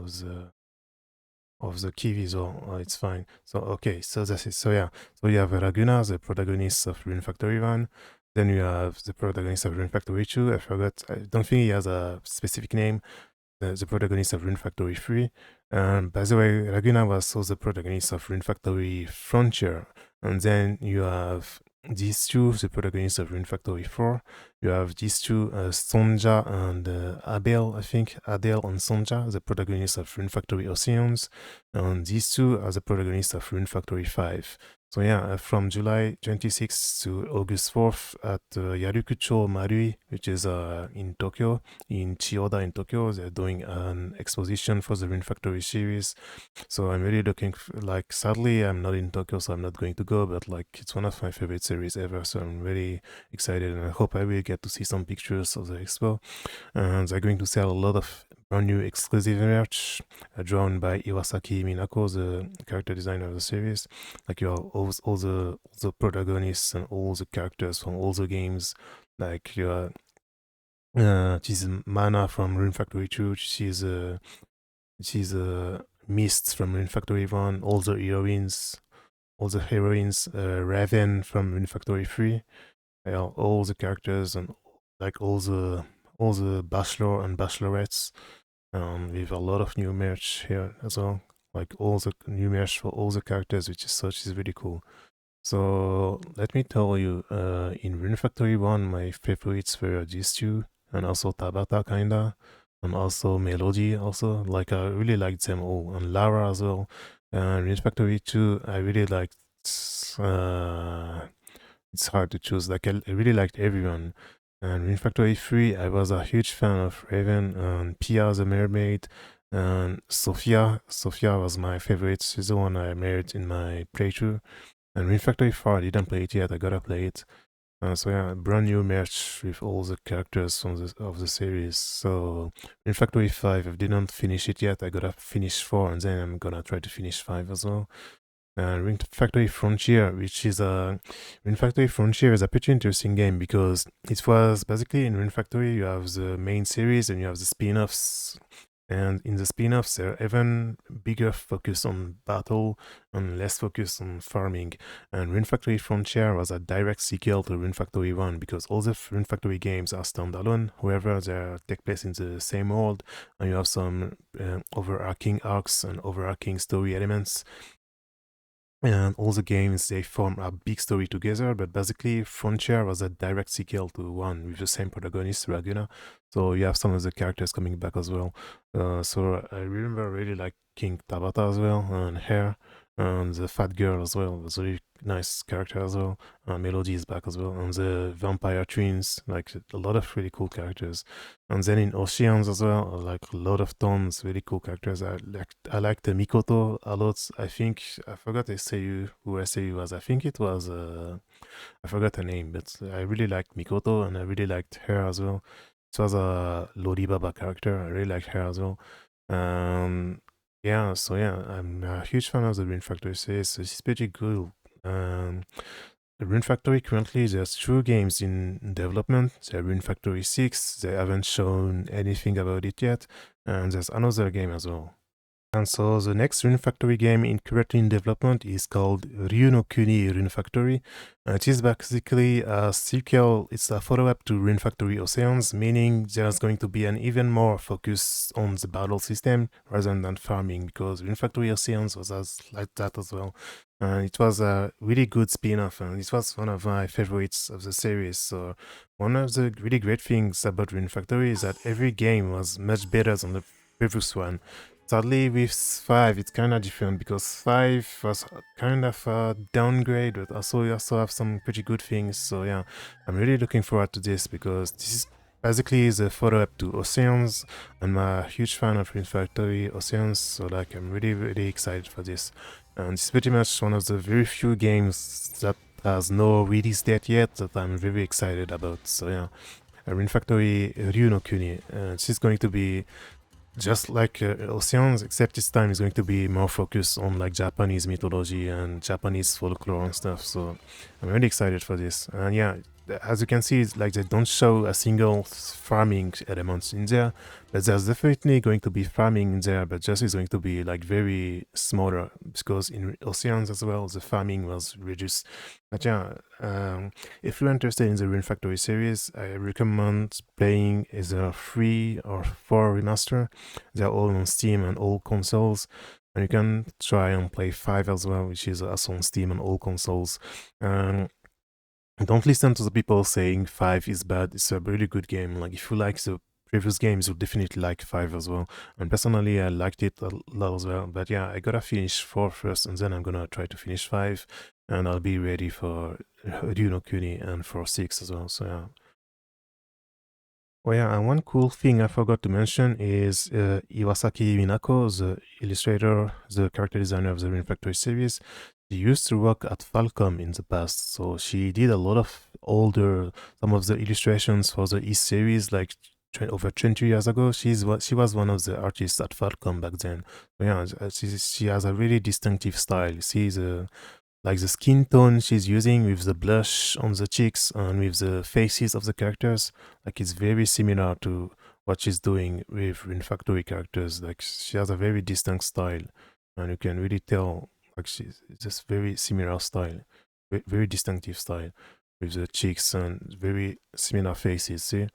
of the key visual. Oh, it's fine. So okay, so that's it. So yeah, so you have Raguna, the protagonist of Rune Factory 1. Then you have the protagonist of Rune Factory 2. I forgot. I don't think he has a specific name. The protagonist of Rune Factory 3. By the way, Raguna was also the protagonist of Rune Factory Frontier. And then you have these two, the protagonists of Rune Factory 4. You have these two, Sonja and Abel, I think. Adele and Sonja, the protagonists of Rune Factory Oceans. And these two are the protagonists of Rune Factory 5. So yeah, from July 26th to August 4th at Yarukucho Marui, which is in Tokyo, in Chiyoda in Tokyo, they're doing an exposition for the Rune Factory series. So I'm really looking, like, sadly, I'm not in Tokyo, so I'm not going to go, but like, it's one of my favorite series ever, so I'm really excited, and I hope I will get to see some pictures of the expo. And they're going to sell a lot of brand new exclusive merch drawn by Iwasaki Minako, the character designer of the series. Like, you have all the protagonists and all the characters from all the games. Like, you she's Mana from Rune Factory 2, she's Mist from Rune Factory 1, all the heroines, Raven from Rune Factory 3, all the characters, and like all the bachelor and bachelorettes, with a lot of new merch here as well. Like all the new merch for all the characters, which is really cool. So let me tell you, in Rune Factory 1, my favorites were these two, and also Tabata kinda, and also Melody also. Like, I really liked them all, and Lara as well. Rune Factory 2, I really liked. It's hard to choose. Like I really liked everyone. And Rune Factory 3, I was a huge fan of Raven and Pia the Mermaid and Sophia. Sophia was my favorite. She's the one I married in my playthrough. And Rune Factory 4, I didn't play it yet. I gotta play it. So yeah, brand new merch with all the characters from of the series. So Rune Factory 5, I didn't finish it yet. I gotta finish 4 and then I'm gonna try to finish 5 as well. Rune Factory Frontier, which is a Rune Factory Frontier is a pretty interesting game because it was basically in Rune Factory you have the main series and you have the spin-offs, and in the spin-offs they're even bigger focus on battle and less focus on farming. And Rune Factory Frontier was a direct sequel to Rune Factory 1 because all the Rune Factory games are standalone, however they take place in the same world and you have some overarching arcs and overarching story elements. And all the games, they form a big story together, but basically Frontier was a direct sequel to 1 with the same protagonist, Raguna. So you have some of the characters coming back as well. So I remember really liking Tabata as well, and Hair, and the fat girl as well. Was a really nice character as well. Melody is back as well, and the vampire twins, like a lot of really cool characters. And then in Oceans as well, like a lot of tons, really cool characters. I liked the Mikoto a lot. I think I forgot SAU who SAU was. I think it was I forgot her name, but I really liked Mikoto and I really liked her as well. It was a Lodi Baba character. I really liked her as well. Yeah, so yeah, I'm a huge fan of the Rune Factory series. So it's pretty cool. The Rune Factory currently there's 2 games in development. The Rune Factory 6, they haven't shown anything about it yet, and there's another game as well. And so the next Rune Factory game currently in development is called Ryu no Kuni Rune Factory. It is basically a sequel, it's a follow-up to Rune Factory Oceans, meaning there's going to be an even more focus on the battle system rather than farming, because Rune Factory Oceans was like that as well. And it was a really good spin-off, and it was one of my favorites of the series. So one of the really great things about Rune Factory is that every game was much better than the previous one. Sadly, with 5, it's kind of different because 5 was kind of a downgrade, but also you also have some pretty good things. So yeah, I'm really looking forward to this because this is basically the follow-up to Oceans. I'm a huge fan of Rune Factory Oceans, so like I'm really excited for this. And it's pretty much one of the very few games that has no release date yet that I'm very excited about. So yeah, Rune Factory Ryu no Kuni. This is going to be just like Oceans, except this time is going to be more focused on like Japanese mythology and Japanese folklore and stuff. So I'm really excited for this. And yeah, as you can see, it's like they don't show a single farming element in there, but there's definitely going to be farming in there, but just is going to be like very smaller because in Oceans as well, the farming was reduced. But yeah, if you're interested in the Rune Factory series, I recommend playing either 3 or 4 remaster. They're all on Steam and all consoles. And you can try and play 5 as well, which is also on Steam and all consoles. Don't listen to the people saying 5 is bad. It's a really good game. Like if you like the previous games, you'll definitely like 5 as well. And personally, I liked it a lot as well. But yeah, I gotta finish 4 first, and then I'm gonna try to finish 5, and I'll be ready for Ryu no Kuni and for 6 as well. So yeah. Oh yeah, and one cool thing I forgot to mention is Iwasaki Minako, the illustrator, the character designer of the Rune Factory series. She used to work at Falcom in the past, so she did a lot of some of the illustrations for the East series, like over 20 years ago. She was one of the artists at Falcom back then. So yeah, she has a really distinctive style. See like the skin tone she's using with the blush on the cheeks and with the faces of the characters, like it's very similar to what she's doing with Rune Factory characters. Like she has a very distinct style, and you can really tell like she's just very similar style, very distinctive style with the cheeks and very similar faces. See,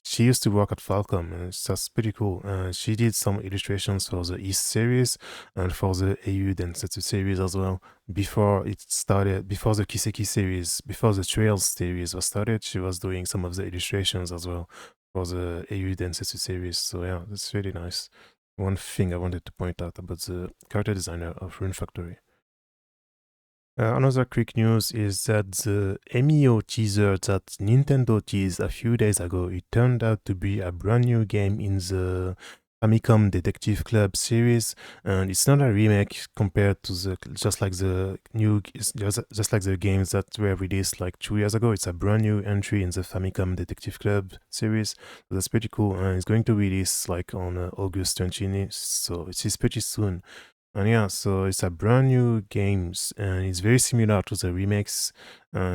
she used to work at Falcom, and that's pretty cool. She did some illustrations for the East series and for the AU Densetsu series as well. Before it started, before the Kiseki series, before the Trails series was started, she was doing some of the illustrations as well for the AU Densetsu series. So yeah, that's really nice. one thing I wanted to point out about the character designer of Rune Factory. Another quick news is that the Emio teaser that Nintendo teased a few days ago, it turned out to be a brand new game in the Famicom Detective Club series, and it's not a remake compared to the just like the games that were released like 2 years ago. It's a brand new entry in the Famicom Detective Club series. So that's pretty cool, and it's going to release like on August 20th, so it is pretty soon. And yeah, so it's a brand new games and it's very similar to the remakes.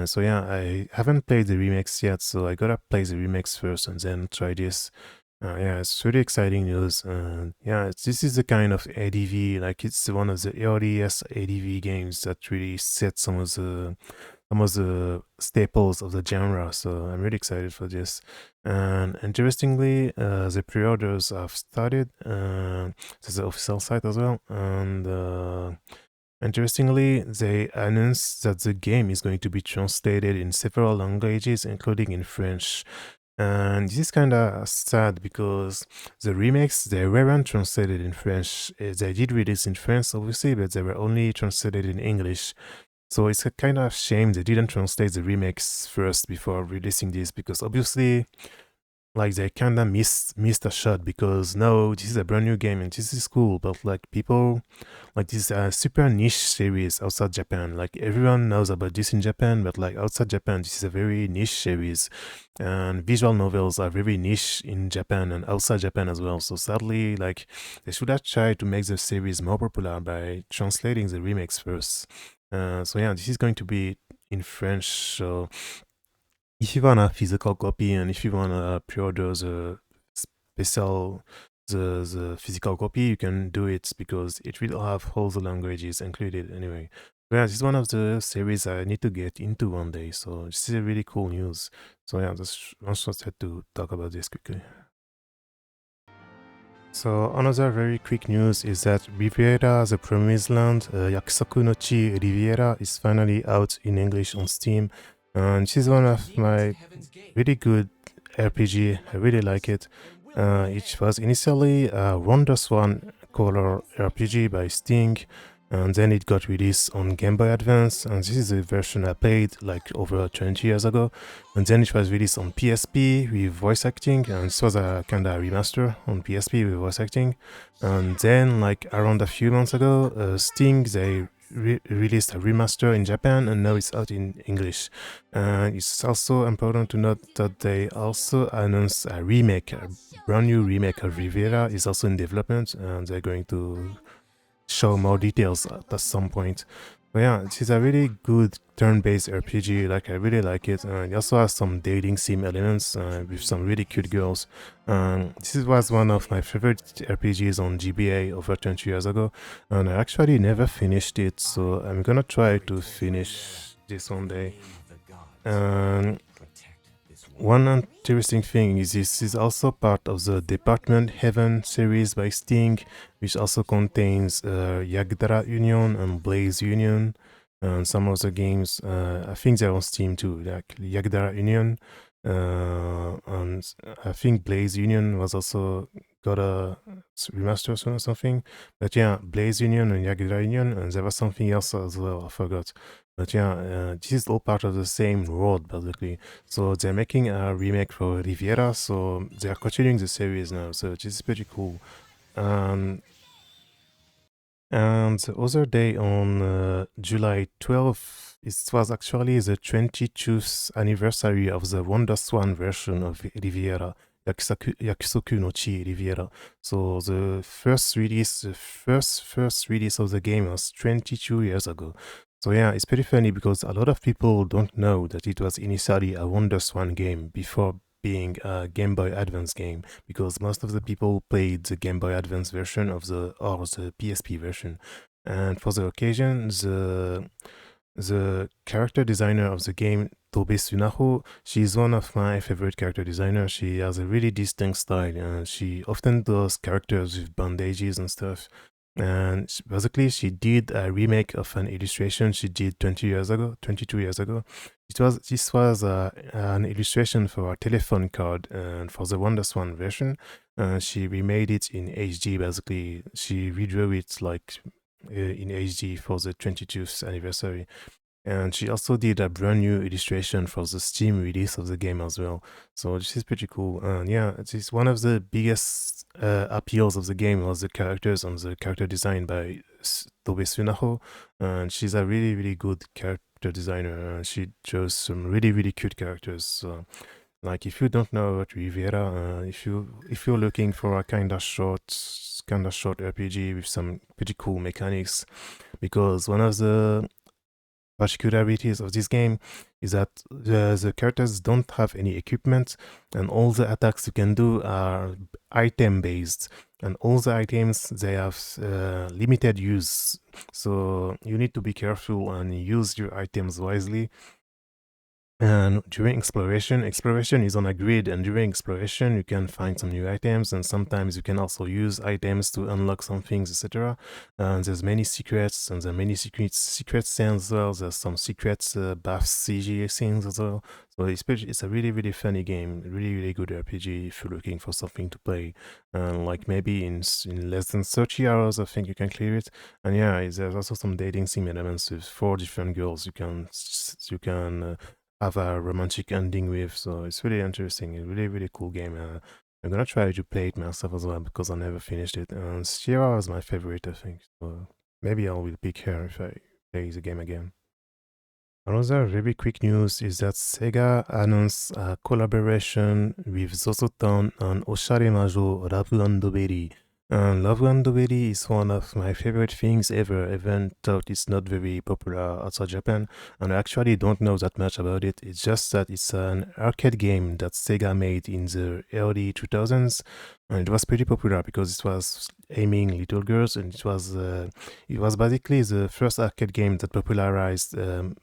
So yeah, I haven't played the remakes yet, so I gotta play the remakes first and then try this. Yeah, it's really exciting news. Yeah, this is the kind of ADV, like it's one of the earliest ADV games that really set some of the staples of the genre. So I'm really excited for this. And interestingly, the pre-orders have started. To the official site as well. And interestingly, they announced that the game is going to be translated in several languages, including in French. And this is kind of sad because the remakes, they weren't translated in French. They did release in French, obviously, but they were only translated in English. So it's a kind of shame they didn't translate the remakes first before releasing this, because obviously like they kind of missed a shot, because no, this is a brand new game and this is cool, but like people like this is a super niche series outside Japan. Like everyone knows about this in Japan, but like outside Japan, this is a very niche series, and visual novels are very niche in Japan and outside Japan as well. So sadly, like they should have tried to make the series more popular by translating the remakes first. So yeah, this is going to be in French. So if you want a physical copy and if you want to pre-order the special the physical copy, you can do it because it will have all the languages included anyway. But yeah, this is one of the series I need to get into one day. So this is a really cool news. So yeah, just had to talk about this quickly. So another very quick news is that Riviera, the Promised Land, Yakusoku no Chi Riviera is finally out in English on Steam. And this is one of my really good RPG. I really like it. It was initially a WonderSwan color RPG by Sting, and then it got released on Game Boy Advance, and this is the version I played like over 20 years ago. And then it was released on PSP with voice acting, and this was a kind of remaster on PSP with voice acting. And then like around a few months ago, Sting, they released a remaster in Japan, and now it's out in English. And it's also important to note that they also announced a remake, a brand new remake of Riviera is also in development, and they're going to show more details at some point. But yeah, it is a really good turn-based RPG. Like I really like it. It also has some dating sim elements with some really cute girls. This was one of my favorite RPGs on GBA over 20 years ago, and I actually never finished it. So I'm gonna try to finish this one day. One interesting thing is this is also part of the Department Heaven series by Sting, which also contains Yagdara Union and Blaze Union and some other games. I think they're on Steam too, like Yagdara Union. And I think Blaze Union was also got a remaster or something. But yeah, Blaze Union and Yagdara Union, and there was something else as well, I forgot. But yeah, this is all part of the same world, basically. So they're making a remake for Riviera, so they're continuing the series now, so this is pretty cool. And the other day on July 12th, it was actually the 22nd anniversary of the WonderSwan version of Riviera, Yakusoku no Chi Riviera. So the first release of the game was 22 years ago. So yeah, it's pretty funny because a lot of people don't know that it was initially a WonderSwan game before being a Game Boy Advance game, because most of the people played the Game Boy Advance version or the PSP version. And for the occasion, the character designer of the game, Tobe Sunaho, she's one of my favorite character designers. She has a really distinct style, and she often does characters with bandages and stuff. And basically, she did a remake of an illustration she did 22 years ago. This was an illustration for a telephone card and for the WonderSwan version. She remade it in HD. Basically, she redrew it like in HD for the 22th anniversary. And she also did a brand new illustration for the Steam release of the game as well. So this is pretty cool. And yeah, it is one of the biggest appeals of the game was the characters and the character design by Tobe Sunaho. And she's a really, really good character designer. And she chose some really, really cute characters. So, like if you don't know about Riviera, if you're looking for a kind of short RPG with some pretty cool mechanics, because one of the particularities of this game is that the characters don't have any equipment, and all the attacks you can do are item based, and all the items they have limited use, so you need to be careful and use your items wisely. And during exploration is on a grid, and during exploration, you can find some new items, and sometimes you can also use items to unlock some things, etc. And there's many secrets, and there are many secret scenes as well. There's some secret buff CG scenes as well. So it's a really, really funny game, really, really good RPG if you're looking for something to play. And like maybe in less than 30 hours, I think you can clear it. And yeah, there's also some dating sim elements with 4 different girls you can have a romantic ending with. So it's really interesting. A really, really cool game. I'm gonna try to play it myself as well because I never finished it. And Sierra is my favorite, I think. So maybe I will pick her if I play the game again. Another very quick news is that Sega announced a collaboration with Zozotown and Oshare Majo Love and Berry. And Love and Berry is one of my favorite things ever, even though it's not very popular outside Japan. And I actually don't know that much about it. It's just that it's an arcade game that Sega made in the early 2000s. And it was pretty popular because it was aiming little girls, and it was basically the first arcade game that popularized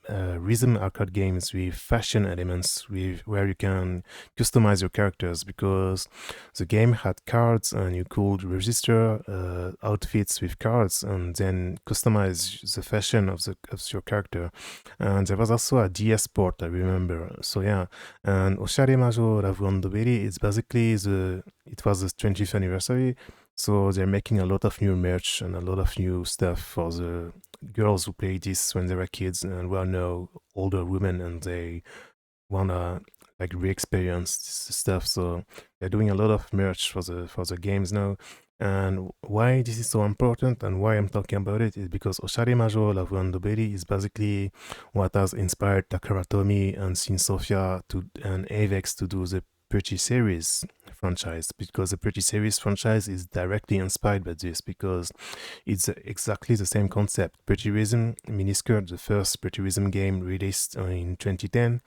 rhythm arcade games with fashion elements, where you can customize your characters, because the game had cards and you could register outfits with cards and then customize the fashion of your character. And there was also a DS port, I remember. So yeah, and Oshare Majo Ravurandoberi is basically it was the 20th anniversary, so they're making a lot of new merch and a lot of new stuff for the girls who played this when they were kids and were now older women, and they wanna like re-experience this stuff. So they're doing a lot of merch for the games now. And why this is so important and why I'm talking about it is because Oshare Majo Lavurandoberi is basically what has inspired Takara Tomy and Sin Sofia and Avex to do the Pretty Series franchise, because the Pretty Series franchise is directly inspired by this, because it's exactly the same concept. Pretty Rhythm Miniskirt, the first Pretty Rhythm game released in 2010,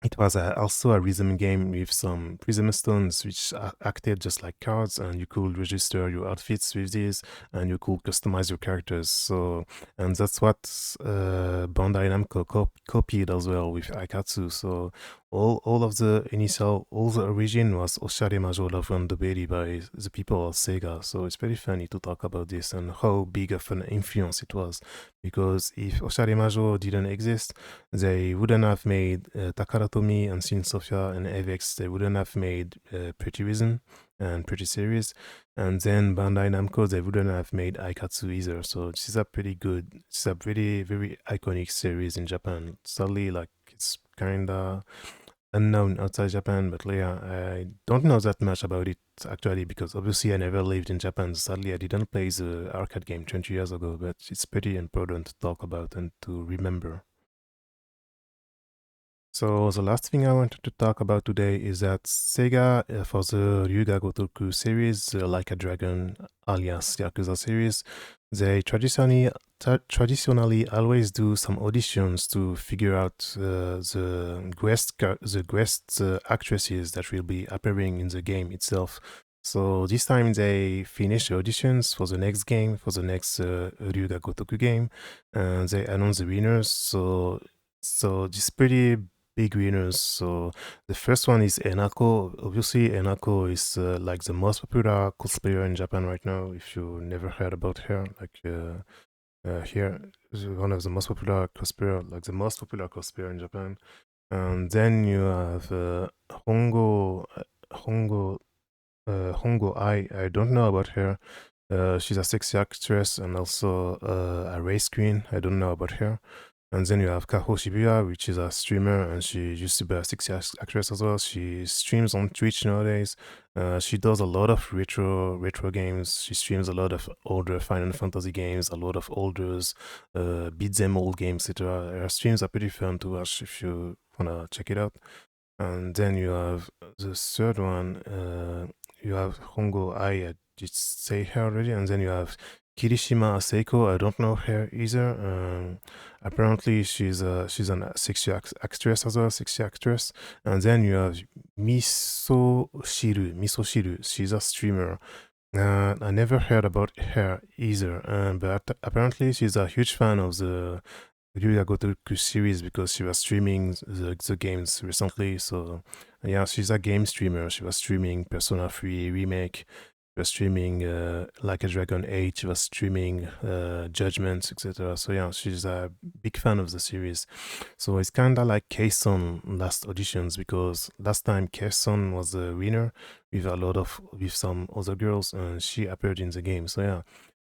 it was also a rhythm game with some prism stones, which acted just like cards, and you could register your outfits with these, and you could customize your characters. So, and that's what Bandai Namco copied as well with Aikatsu. So, all the origin was Oshare Majo Lavurandoberi by the people of Sega. So it's very funny to talk about this and how big of an influence it was. Because if Oshare Majo didn't exist, they wouldn't have made Takara Tomy and Sin Sofia and Avex. They wouldn't have made Pretty Rhythm and Pretty Series. And then Bandai Namco, they wouldn't have made Aikatsu either. So this is a pretty good, it's a very, very iconic series in Japan. Sadly, like, it's kind of unknown outside Japan, but yeah, I don't know that much about it actually, because obviously I never lived in Japan. Sadly, I didn't play the arcade game 20 years ago, but it's pretty important to talk about and to remember. So the last thing I wanted to talk about today is that Sega, for the Ryuga Gotoku series, Like a Dragon alias Yakuza series, they traditionally always do some auditions to figure out the guest actresses that will be appearing in the game itself. So this time they finished the auditions for the next game, for the next Ryuga Gotoku game, and they announced the winners. So this pretty big winners. So the first one is Enako. Obviously, Enako is like the most popular cosplayer in Japan right now. If you never heard about her, like here is one of the most popular cosplayer, like the most popular cosplayer in Japan. And then you have Hongo. Hongo I don't know about her. She's a sexy actress and also a race queen. I don't know about her. And then you have Kaho Shibuya, which is a streamer, and she used to be a sexy actress as well. She streams on Twitch nowadays. She does a lot of retro games. She streams a lot of older Final Fantasy games, a lot of older beat them all games, etc. Her streams are pretty fun to watch if you wanna check it out. And then you have the third one. You have Hongo Ai. I did say her already, and then you have Kirishima Seiko. I don't know her either. Apparently, she's an sexy actress as well, sexy actress. And then you have Miso Shiru. She's a streamer. I never heard about her either, but apparently she's a huge fan of the Ryuga Gotoku series because she was streaming the games recently. So yeah, she's a game streamer. She was streaming Persona 3 Remake. She was streaming Like a Dragon 8. She was streaming Judgment, etc. So yeah, she's a big fan of the series. So it's kind of like Kason last auditions because last time Kason was the winner with some other girls and she appeared in the game. So yeah.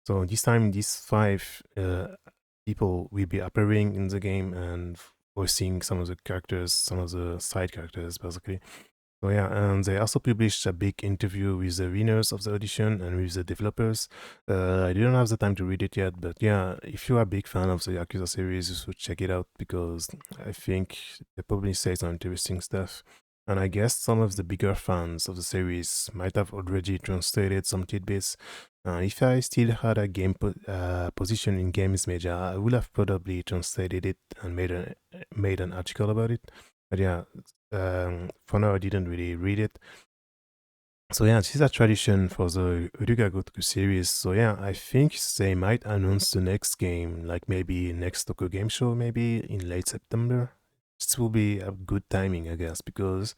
So this time, these five people will be appearing in the game and voicing some of the characters, some of the side characters, basically. So yeah, and they also published a big interview with the winners of the audition and with the developers. I didn't have the time to read it yet, but yeah, if you are a big fan of the Yakuza series, you should check it out because I think they probably say some interesting stuff. And I guess some of the bigger fans of the series might have already translated some tidbits. If I still had a game position in Games Media, I would have probably translated it and made an article about it. But yeah, for now I didn't really read it. So yeah, this is a tradition for the Ryuga Gotoku series. So yeah, I think they might announce the next game, like maybe next Tokyo Game Show, maybe in late September. This will be a good timing, I guess, because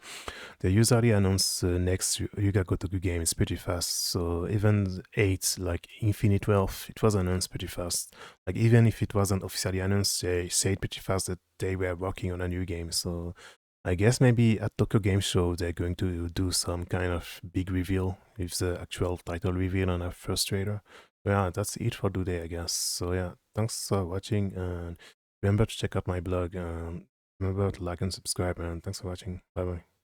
they usually announce the next Ryuga Gotoku game is pretty fast. So even 8, like Infinite Wealth, it was announced pretty fast. Like even if it wasn't officially announced, they said pretty fast that they were working on a new game. So I guess maybe at Tokyo Game Show they're going to do some kind of big reveal with the actual title reveal on our first trailer. Yeah, that's it for today, I guess. So yeah, thanks for watching and remember to check out my blog. Remember to like and subscribe and thanks for watching. Bye bye.